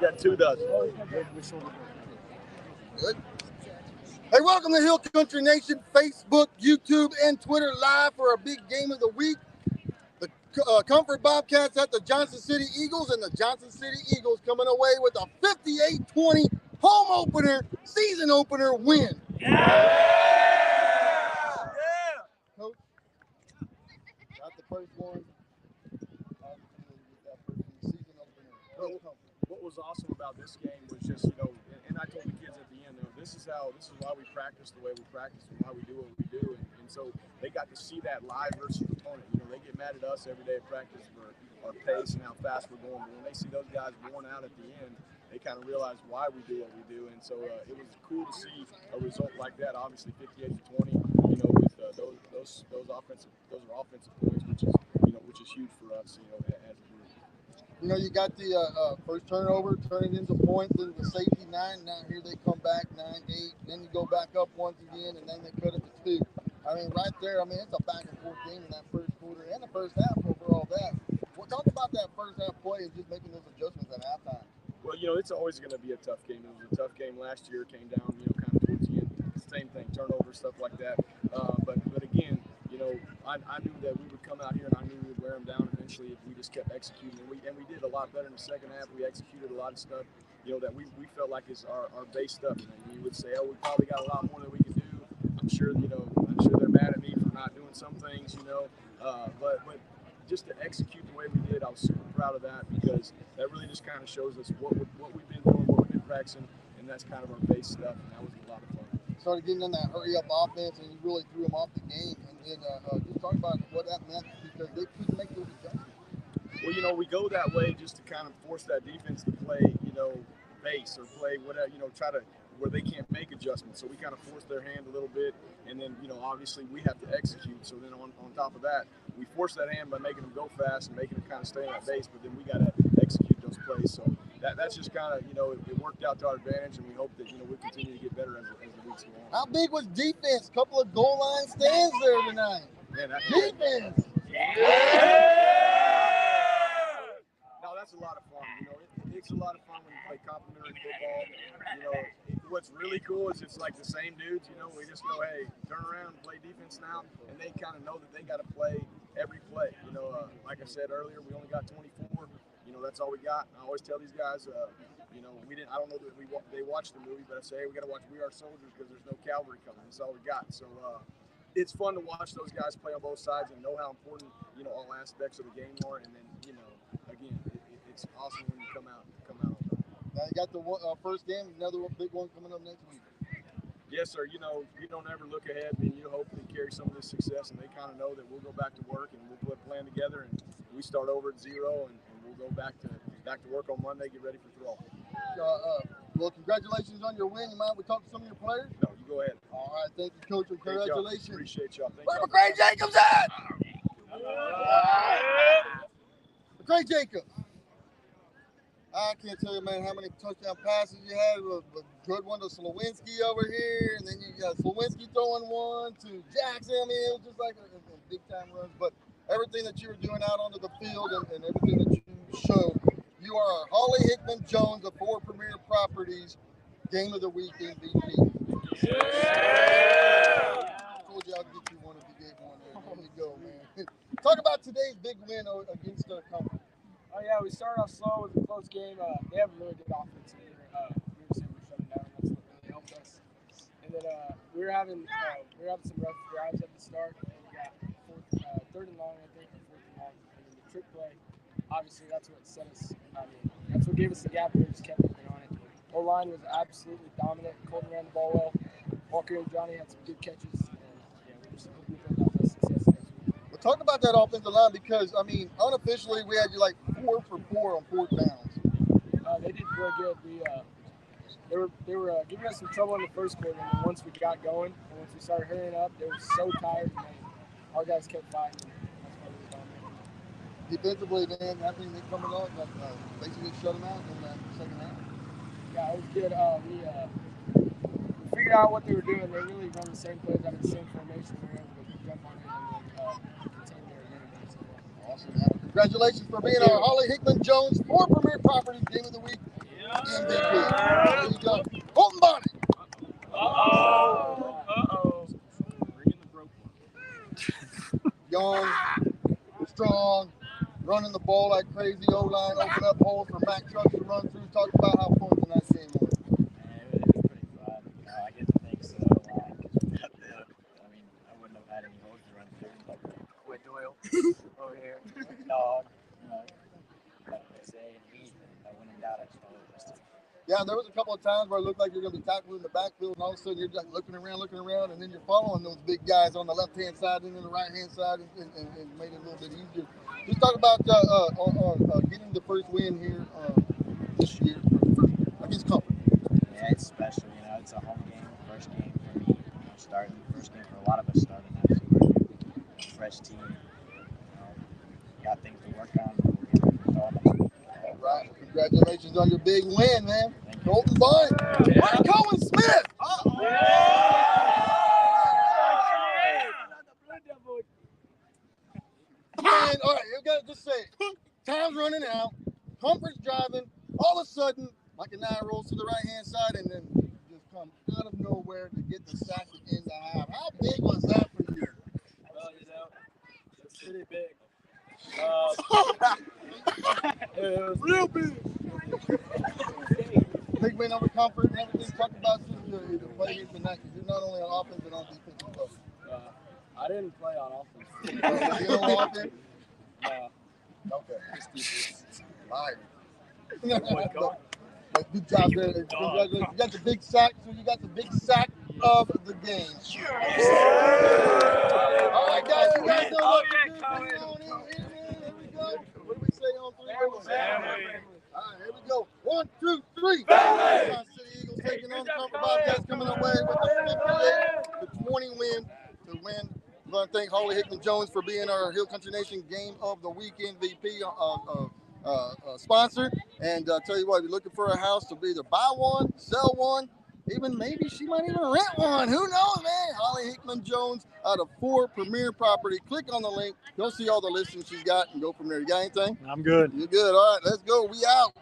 got 2 dozen. Good. Hey, welcome to Hill Country Nation, Facebook, YouTube, and Twitter live for a big game of the week. The Comfort Bobcats at the Johnson City Eagles, and the Johnson City Eagles coming away with a 58-20 home opener, season opener win. Coach, got the first one. Season opener. What was awesome about this game was just, and I told the kids at the end, this is why we practice the way we practice and why we do what we do. And so they got to see that live versus opponent. They get mad at us every day at practice for our pace and how fast we're going. But when they see those guys worn out at the end, they kind of realize why we do what we do. And so it was cool to see a result like that. Obviously 58-20, with those offensive points, which is huge for us, as a group. You got the first turnover, turn it into points, then the safety 9. Now here they come back 9-8. Then you go back up once again, and then they cut it to 2. Right there, it's a back and forth game in that first quarter and the first half over all that. Well, talk about that first half play and just making those adjustments at halftime. Well, it's always going to be a tough game. It was a tough game last year. Came down, kind of towards the end. Same thing, turnover, stuff like that. But again, I knew that we would come out here, and I knew we would wear them down eventually if we just kept executing. And we did a lot better in the second half. We executed a lot of stuff, that we felt like is our base stuff. And we would say, we probably got a lot more that we could do. I'm sure they're mad at me for not doing some things, but just to execute the way we did, I was super proud of that, because that really just kind of shows us what we've been doing, what we've been practicing, and that's kind of our base stuff, and that was a lot of fun. Started getting in that hurry-up offense, and you really threw them off the game. And then just talk about what that meant, because they couldn't make those adjustments. Well, we go that way just to kind of force that defense to play, base or play whatever, try to where they can't make adjustments. So we kind of force their hand a little bit, and then, obviously we have to execute. So then on top of that, we force that hand by making them go fast and making them kind of stay on that base, but then we got to execute those plays. So that's just kind of, it worked out to our advantage, and we hope that, we continue to get better as the weeks go on. How big was defense? Couple of goal line stands there tonight. Man, defense. No, that's a lot of fun. It's a lot of fun when you play complimentary football. What's really cool is it's like the same dudes. We just go, hey, turn around and play defense now, and they kind of know that they got to play every play. Like I said earlier, we only got 24. That's all we got. And I always tell these guys, we didn't. I don't know that they watched the movie, but I say, hey, we got to watch We Are Soldiers, because there's no cavalry coming. That's all we got. So it's fun to watch those guys play on both sides and know how important all aspects of the game are. And then again, it's awesome when you come out on top. Now you got the first game, another big one coming up next week. Yes, sir. You don't ever look ahead, and you hope they carry some of this success, and they kind of know that we'll go back to work and we'll put a plan together, and we start over at 0, and we'll go back to work on Monday, get ready for throw. Well, congratulations on your win. You mind we talk to some of your players? No, you go ahead. All right, thank you, Coach. Congratulations. Appreciate y'all. Where McCray Jacobs at? McCray Jacobs. I can't tell you, man, how many touchdown passes you had. A good one to Slowinski over here, and then you got Slowinski throwing one to Jackson. It was just like a big-time runs. But everything that you were doing out onto the field and everything that you showed, you are Holly Hickman Jones of 4 Premier Properties Game of the Week MVP. Yeah! I told you I'd get you one if you gave one there. There you go, man. Talk about today's big win against Comfort. Oh, yeah, we started off slow with a close game. They have a really good offense here. We were able to shut them down. That's what really helped us. And then we were having some rough drives at the start. And we got 3rd and long, I think, or 4th and long. And then the trick play, obviously, that's what set us. That's what gave us the gap. We just kept moving on it. O-line was absolutely dominant. Colton ran the ball well. Walker and Johnny had some good catches. And, we just hope we build off that success next week. Well, talk about that offensive line, because, unofficially, we had you like 4 for 4 on 4th downs. They did really good. They were giving us some trouble in the first quarter, and then once we got going, and once we started hurrying up, they were so tired, and our guys kept fighting. That's why we were dominating. Defensively, man, everything they coming on, basically shut them out in that second half. Yeah, it was good. We figured out what they were doing. They really run the same plays out of the same formation. We were able to jump on it and then contain their advantage. Awesome, man. Congratulations for being our Holly Hickman Jones 4 Premier Properties Game of the Week. Yeah. MVP. There you go. Colton Bonnet. Young, strong, running the ball like crazy. O-line, open up holes for Mac Trucks to run through. Talk about how fun tonight's game was. Man, it was pretty fun. I get to think so. I mean, I wouldn't have had any holes to run through. But Quid Doyle over here, dog. Like they say, and me, I went and got it. Yeah, there was a couple of times where it looked like you're going to be tackling in the backfield, and all of a sudden you're just looking around, and then you're following those big guys on the left-hand side and then the right-hand side, and made it a little bit easier. Just talk about getting the first win here this year against Comfort. Yeah, it's special. It's a home game, first game for me. Starting first game for a lot of us starting actually. We're a fresh team. Got things to work on. All right, congratulations on your big win, man. Colton Bonnet. What? Cohen Smith. Man, all right, you got to just say it. Time's running out. Comfort's driving. All of a sudden, Mike and I rolls to the right-hand side and then just come out of nowhere to get the sack in the half. How big was that for you? Well, it's pretty big. It was real big. Hickman over Comfort and everything. Talk about the play here tonight. You're not only on offense but on defense as well. I didn't play on offense. You know offense? Okay. Liar. Good job there. Congratulations. You got the big sack, so you got the big sack of the game. All right, guys, you guys know what to do. Here we go. What do we say on three? All right, here we go. 1, 2, 3. City Eagles taking on the Comfort Bobcats, coming away with a 58-20 win to win. We want to thank Holly Hickman Jones for being our Hill Country Nation Game of the Week MVP sponsor. And tell you what, if you're looking for a house to either buy one, sell one, even maybe she might even rent one. Who knows, man? Holly Hickman Jones out of 4 Premier Property. Click on the link. You'll see all the listings she's got and go from there. You got anything? I'm good. You're good. All right, let's go. We out.